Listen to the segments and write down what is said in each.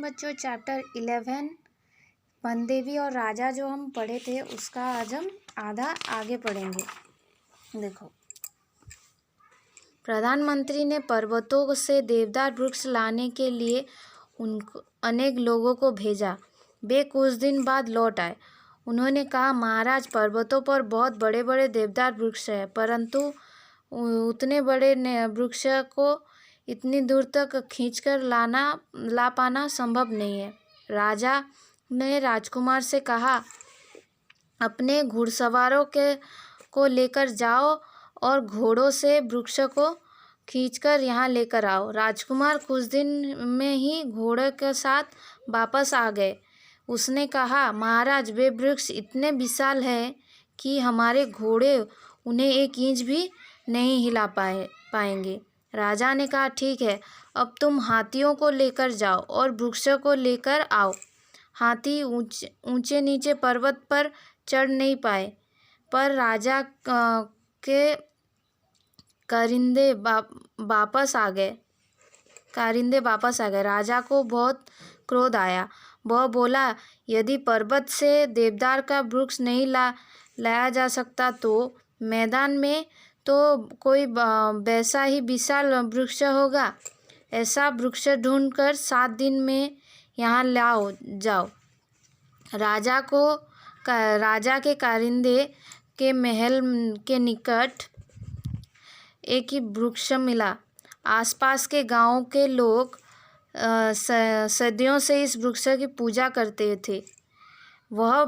बच्चों चैप्टर 11 वनदेवी और राजा जो हम पढ़े थे उसका आज हम आधा आगे पढ़ेंगे। देखो, प्रधानमंत्री ने पर्वतों से देवदार वृक्ष लाने के लिए उनको अनेक लोगों को भेजा। वे कुछ दिन बाद लौट आए। उन्होंने कहा, महाराज, पर्वतों पर बहुत बड़े बड़े देवदार वृक्ष हैं, परंतु उतने बड़े वृक्ष को इतनी दूर तक खींचकर ला पाना संभव नहीं है। राजा ने राजकुमार से कहा, अपने घुड़सवारों को लेकर जाओ और घोड़ों से वृक्ष को खींचकर यहाँ लेकर आओ। राजकुमार कुछ दिन में ही घोड़े के साथ वापस आ गए। उसने कहा, महाराज, वे वृक्ष इतने विशाल हैं कि हमारे घोड़े उन्हें एक इंच भी नहीं हिला पाएंगे। राजा ने कहा, ठीक है, अब तुम हाथियों को लेकर जाओ और वृक्ष को लेकर आओ। हाथी ऊंचे नीचे पर्वत पर चढ़ नहीं पाए, पर राजा के कारिंदे वापस आ गए। राजा को बहुत क्रोध आया। वह बोला, यदि पर्वत से देवदार का वृक्ष नहीं लाया जा सकता तो मैदान में तो कोई वैसा ही विशाल वृक्ष होगा। ऐसा वृक्ष ढूंढकर 7 दिन में यहाँ लाओ जाओ। राजा के कारिंदे के महल के निकट एक ही वृक्ष मिला। आसपास के गांवों के लोग सदियों से इस वृक्ष की पूजा करते थे। वह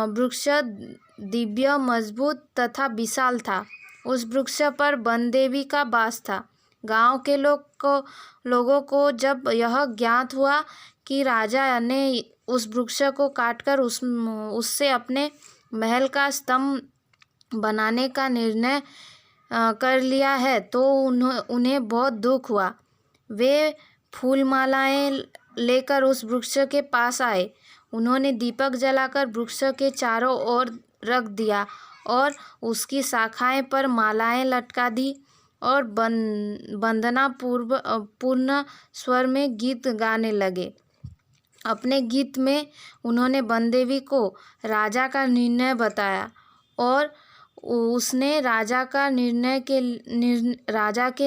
वृक्ष दिव्य, मजबूत तथा विशाल था। उस वृक्ष पर वनदेवी का वास था। गांव के लोगों को जब यह ज्ञात हुआ कि राजा ने उस वृक्ष को काटकर उससे अपने महल का स्तंभ बनाने का निर्णय कर लिया है, तो उन्हें बहुत दुख हुआ। वे फूल मालाएं लेकर उस वृक्ष के पास आए। उन्होंने दीपक जलाकर वृक्ष के चारों ओर रख दिया और उसकी शाखाएं पर मालाएं लटका दी और वंदना पूर्ण स्वर में गीत गाने लगे। अपने गीत में उन्होंने वनदेवी को राजा का निर्णय बताया और उसने राजा के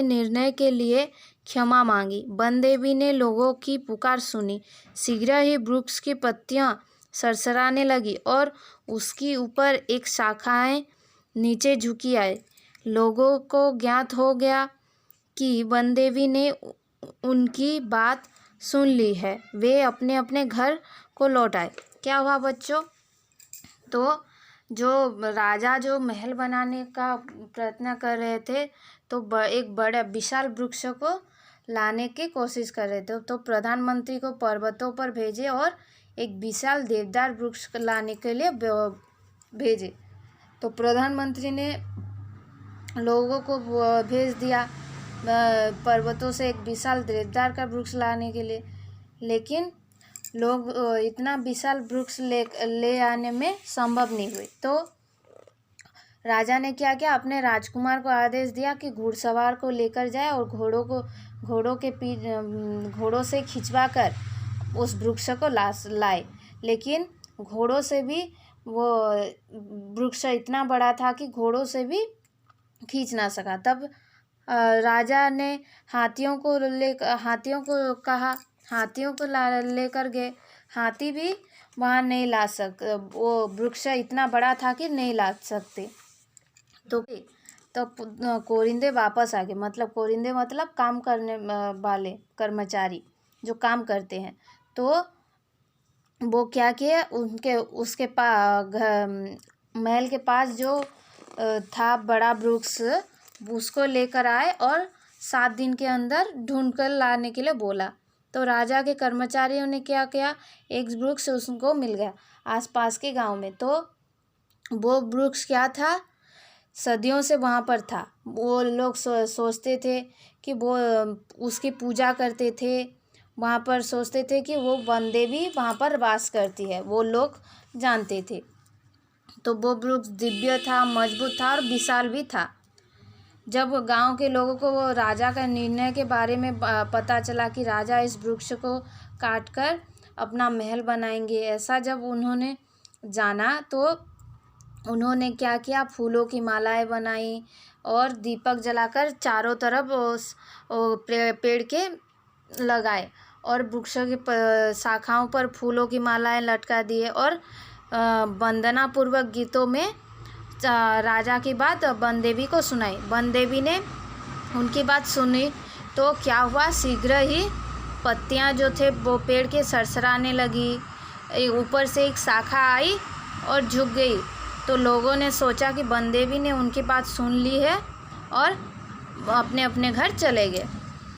निर्णय के लिए क्षमा मांगी। वनदेवी ने लोगों की पुकार सुनी। शीघ्र ही वृक्ष की पत्तियां सरसराने लगी और उसकी ऊपर एक शाखाएं नीचे झुकी आई। लोगों को ज्ञात हो गया कि वनदेवी ने उनकी बात सुन ली है। वे अपने अपने घर को लौट आए। क्या हुआ बच्चों? तो राजा जो महल बनाने का प्रयत्न कर रहे थे, तो एक बड़ा विशाल वृक्ष को लाने की कोशिश कर रहे थे। तो प्रधानमंत्री को पर्वतों पर भेजे और एक विशाल देवदार वृक्ष लाने के लिए भेजे। तो प्रधानमंत्री ने लोगों को भेज दिया पर्वतों से एक विशाल देवदार का वृक्ष लाने के लिए, लेकिन लोग इतना विशाल वृक्ष ले आने में संभव नहीं हुए। तो राजा ने क्या किया, अपने राजकुमार को आदेश दिया कि घुड़सवार को लेकर जाए और घोड़ों से खिंचवाकर उस वृक्ष को लाए। लेकिन घोड़ों से भी वो वृक्ष इतना बड़ा था कि घोड़ों से भी खींच ना सका। तब राजा ने हाथियों को कहा, हाथियों को लेकर गए। हाथी भी वहाँ नहीं ला सकते, वो वृक्ष इतना बड़ा था कि नहीं ला सकते। तो कोरिंदे वापस आ गए। कोरिंदे मतलब काम करने वाले कर्मचारी जो काम करते हैं। तो वो क्या किया, उसके महल के पास जो था बड़ा वृक्ष, उसको लेकर आए और 7 दिन के अंदर ढूंढकर लाने के लिए बोला। तो राजा के कर्मचारियों ने क्या किया, एक वृक्ष उसको मिल गया आसपास के गांव में। तो वो वृक्ष क्या था, सदियों से वहाँ पर था। वो लोग सोचते थे कि वो उसकी पूजा करते थे। वहाँ पर सोचते थे कि वो वनदेवी वहाँ पर वास करती है, वो लोग जानते थे। तो वो वृक्ष दिव्य था, मजबूत था और विशाल भी था। जब गांव के लोगों को वो राजा का निर्णय के बारे में पता चला कि राजा इस वृक्ष को काट कर अपना महल बनाएंगे। ऐसा जब उन्होंने जाना तो उन्होंने क्या किया, फूलों की मालाएं बनाई और दीपक जलाकर चारों तरफ उस पेड़ के लगाए और वृक्षों की शाखाओं पर फूलों की मालाएं लटका दिए और वंदना पूर्वक गीतों में राजा की बात वन देवी को सुनाई। वन देवी ने उनकी बात सुनी तो क्या हुआ, शीघ्र ही पत्तियां जो थे वो पेड़ के सरसराने लगी। ऊपर से एक शाखा आई और झुक गई। तो लोगों ने सोचा कि वन देवी ने उनकी बात सुन ली है और अपने अपने घर चले गए।